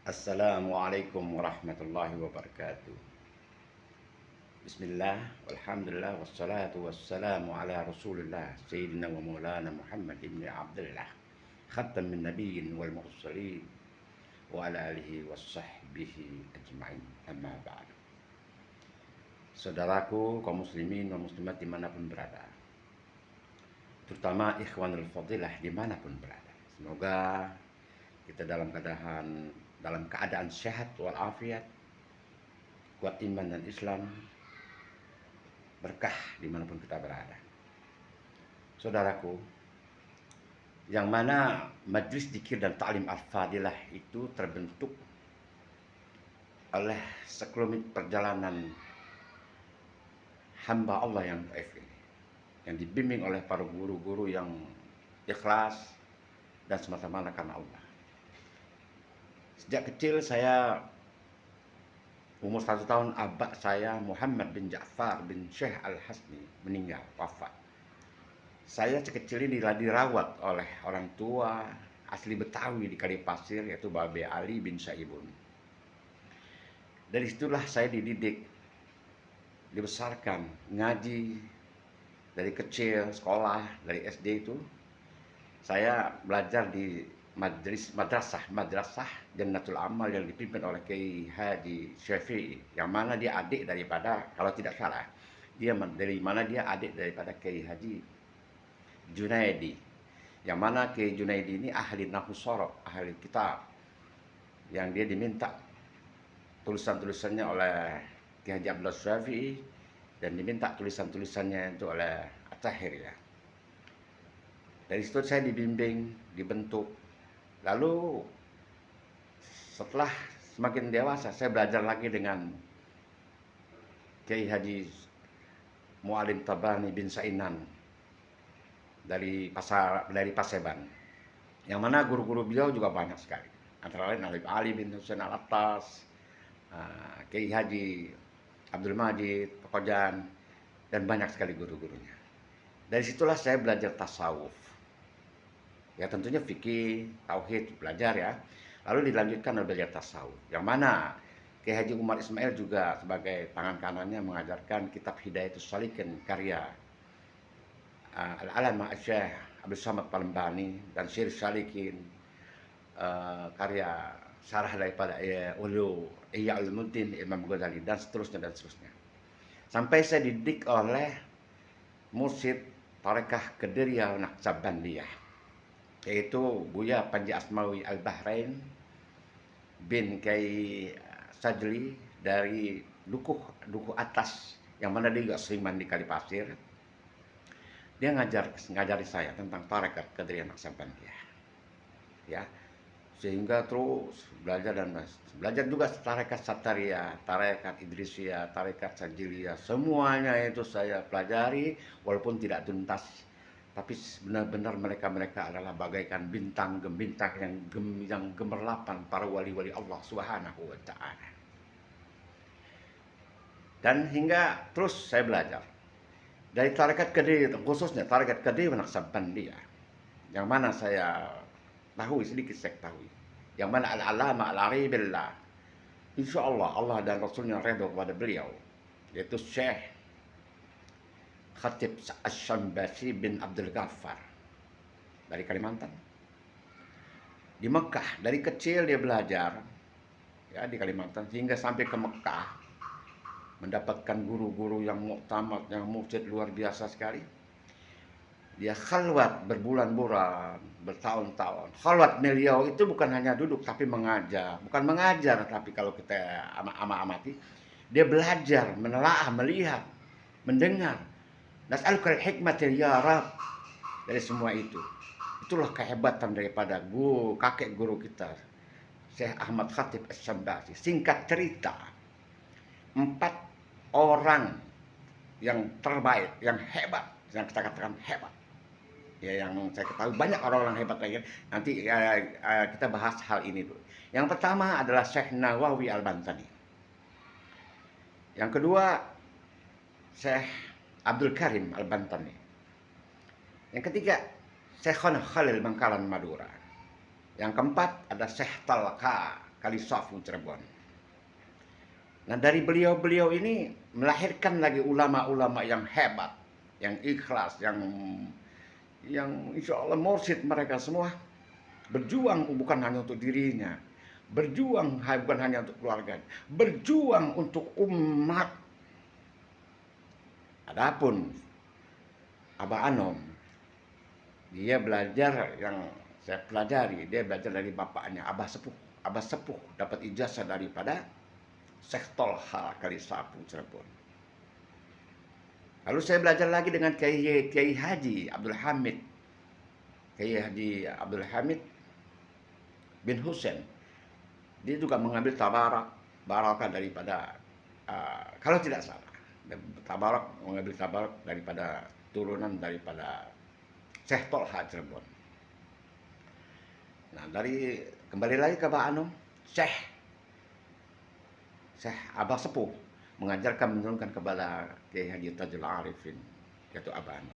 Assalamualaikum warahmatullahi wabarakatuh. Bismillah, walhamdulillah, wassalatu wassalamu ala rasulillah Sayyidina wa maulana Muhammad ibn Abdullah Khatam min nabiyyin wal mursalin wa ala alihi wa sahbihi ajma'in, amma ba'du. Saudaraku kaum muslimin dan muslimat dimanapun berada, terutama ikhwanul fadilah dimanapun berada, semoga kita dalam keadaan sehat walafiat, kuat iman dan Islam, berkah dimanapun kita berada. Saudaraku, yang mana Majlis Dzikir dan Ta'lim Al-Fadilah itu terbentuk oleh sekelumit perjalanan hamba Allah yang dhaif ini, yang dibimbing oleh para guru-guru yang ikhlas dan semata-mata karena Allah. Sejak kecil saya, umur 1 tahun, abah saya Muhammad bin Ja'far bin Syekh Al-Hasni meninggal, wafat. Saya sekecil ini dirawat oleh orang tua asli Betawi di Kalipasir, yaitu Babe Ali bin Saibun. Dari situlah saya dididik, dibesarkan, ngaji dari kecil, sekolah, dari SD itu. Saya belajar di madrasah Jannatul Amal yang dipimpin oleh Kiai Haji Syafi'i, yang mana dia adik daripada, kalau tidak salah, dia adik daripada Kiai Haji Junaidi, yang mana Kiai Junaidi ini ahli nahwu sorof, ahli kitab, yang dia diminta tulisan-tulisannya oleh Kiai Haji Abdullah Syafi'i, dan diminta tulisan-tulisannya itu oleh At-Tahir ya. Dari situ saya dibimbing, dibentuk. Lalu setelah semakin dewasa, saya belajar lagi dengan Kiai Haji Mu'alim Tabani bin Sainan dari Paseban, yang mana guru-guru beliau juga banyak sekali, antara lain Alif Ali bin Husain Al-Attas, Kiai Haji Abdul Majid Pekojan, dan banyak sekali guru-gurunya. Dari situlah saya belajar tasawuf. Ya tentunya fikih, tauhid belajar ya. Lalu dilanjutkan oleh belajar tasawuf, yang mana Kiai Haji Umar Ismail juga sebagai tangan kanannya mengajarkan kitab Hidayatus Shalikin karya Al-Alamah Syekh Abdul Samad Palembani, dan Syir Shalikin karya syarah daripada Ulu Ihya Ulumuddin Imam Ghazali, dan seterusnya dan seterusnya. Sampai saya dididik oleh mursyid Tarekah Qadiriyah Naqsabandiyah, yaitu Buya Panji Asmawi Al-Bahrain bin Kiai Sajli dari Dukuh Atas, yang mana dia juga seniman di Kalipasir. Dia ngajari saya tentang tarekat Qadiriyah Naqsabandiyah ya, sehingga terus belajar dan belajar juga tarekat Satariyah, tarekat Idrisiyah, tarekat Sajiliyah, semuanya itu saya pelajari walaupun tidak tuntas. Tapi benar-benar mereka adalah bagaikan bintang gembintang yang gemerlapan para wali-wali Allah Subhanahu wa Ta'ala. Dan hingga terus saya belajar dari tarekat Qadiriyah, khususnya tarekat Qadiriyah Naqsabandiyah, yang mana saya tahu sedikit, saya tahu, yang mana Al-Alama Al-Aribillah, insya Allah dan Rasulnya redha kepada beliau, yaitu Syekh Khatib Asy-Syambasi bin Abdul Ghaffar dari Kalimantan. Di Mekah, dari kecil dia belajar ya di Kalimantan hingga sampai ke Mekah, mendapatkan guru-guru yang muktamad, yang mursyid luar biasa sekali. Dia khalwat berbulan-bulan, bertahun-tahun. Khalwat beliau itu bukan hanya duduk tapi mengajar, bukan mengajar, tapi kalau kita amati, dia belajar, menelaah, melihat, mendengar. Nas'alukal hikmata ya Rab. Dari semua itu, itulah kehebatan daripada kakek guru kita, Syekh Ahmad Khatib Asy-Syambasi. Singkat cerita, 4 orang yang terbaik, yang hebat, yang kita katakan hebat ya, yang saya ketahui banyak orang-orang hebat lagi. Nanti kita bahas hal ini dulu. Yang pertama adalah Syekh Nawawi Al-Bantani, yang kedua Syekh Abdul Karim Al-Bantani, yang ketiga Syekhona Khalil Bangkalan Madura, yang keempat ada Syekh Talqa Kalisafu Cirebon. Nah, dari beliau-beliau ini melahirkan lagi ulama-ulama yang hebat, yang ikhlas, yang insya Allah mursyid mereka semua berjuang bukan hanya untuk dirinya, berjuang bukan hanya untuk keluarga, berjuang untuk umat. Adapun Abah Anom, dia belajar yang saya pelajari, dia belajar dari bapaknya Abah Sepuh. Abah Sepuh dapat ijazah daripada Syekh Tolha Kalisapu Cirebon. Lalu saya belajar lagi dengan Kiai Haji Abdul Hamid. Kiai Haji Abdul Hamid bin Husain. Dia juga mengambil barakah daripada kalau tidak salah, mengambil tabarak daripada turunan daripada Syekh Tolha Cirebon. Nah, kembali lagi ke Pak Anum, Syekh Abah Sepuh mengajarkan menurunkan kepada Kiai Haji Tajul Arifin, yaitu Abah Anum.